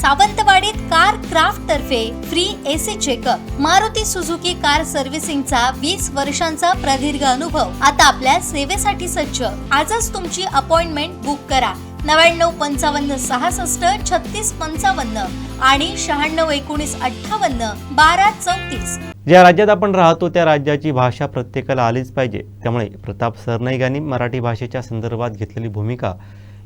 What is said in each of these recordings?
सावंतवाडीत car craft तर्फे free AC checkup. Maruti Suzuki car सर्व्हिसिंगचा 20 वर्षांचा प्रदीर्घ अनुभव आता आपल्या सेवेसाठी सज्ज। आजच तुमची अपॉइंटमेंट बुक करा 9955663655 आणि 9619581234। ज्या राज्यात आपण राहतो त्या राज्याची भाषा प्रत्येकाला आलीच पाहिजे। त्यामुळे प्रताप सरनाईक यांनी मराठी भाषेच्या संदर्भात घेतलेली भूमिका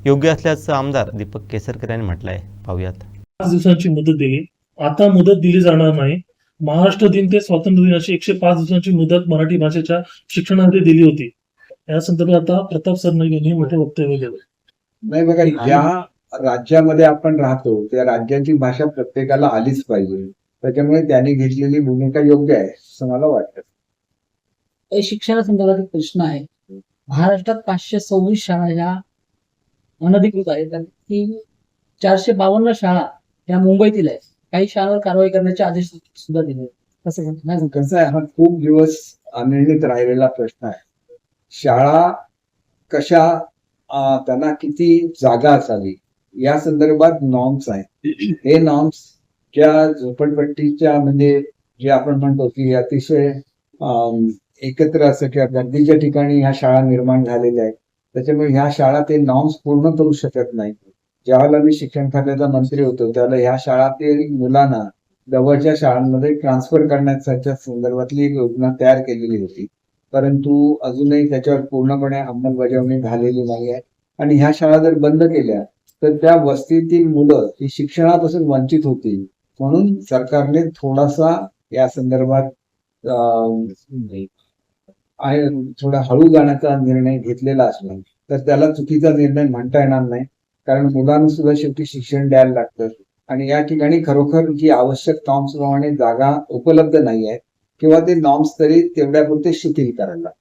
योग्य असल्याचं आमदार दीपक केसरकर यांनी म्हटलं आहे। पाहूयात। 5 दिवसांची मुदत दिली, आता मुदत दिली जाणार नाही। महाराष्ट्र दिन ते स्वातंत्र्य दिन अशी 105 दिवसांची मुदत मराठी भाषेच्या शिक्षणासाठी दिली होती। या संदर्भात आता प्रताप सरनाईक यांनी मोठे वक्तव्य केलं। नाही बघा, ज्या राज्यामध्ये आपण राहतो त्या राज्याची भाषा प्रत्येकाला आलीच पाहिजे, त्याच्यामुळे त्यांनी घेतलेली भूमिका योग्य आहे असं मला वाटतं। शिक्षणासंदर्भात एक प्रश्न आहे। महाराष्ट्रात 526 शाळा ह्या अनधिकृत आहेत आणि 452 शाळा ह्या मुंबईतील आहेत। काही शाळांवर कारवाई करण्याचे आदेश सुद्धा दिले। कसं आहे, हा खूप दिवस अनिर्णित राहिलेला प्रश्न आहे। शाळा कशा, त्यांना किती जागा असावी या संदर्भात नॉर्म्स आहेत। हे नॉर्म्स ज्या झोपडपट्टीच्या म्हणजे जे आपण म्हणतो की अतिशय एकत्र असं किंवा गर्दीच्या ठिकाणी ह्या शाळा निर्माण झालेल्या आहेत, त्याच्यामुळे ह्या शाळा ते नॉर्म्स पूर्ण करू शकत नाही। ज्यावेळेला मी शिक्षण खात्याचा मंत्री होतो त्यावेळेला ह्या शाळातील मुलांना जवळच्या शाळांमध्ये ट्रान्सफर करण्याच्या संदर्भातली एक योजना तयार केलेली होती, परंतु अजूनही त्याच्यावर पूर्णपणे अंमलबजावणी झालेली नाही आहे। आणि ह्या शाळा जर बंद केल्या तर त्या वस्तीतील मुलं ही शिक्षणापासून वंचित होतील, म्हणून सरकारने थोडासा या संदर्भात थोडा हळू जाण्याचा निर्णय घेतलेला असला तर त्याला चुकीचा निर्णय म्हणता येणार नाही, कारण मुलांना सुद्धा शेवटी शिक्षण द्यायला लागतं आणि या ठिकाणी खरोखर जी आवश्यक नॉर्म्स प्रमाणे जागा उपलब्ध नाही आहेत किंवा ते नॉर्म्स तरी तेवढ्यापुरते शिथिल करायला लागतात।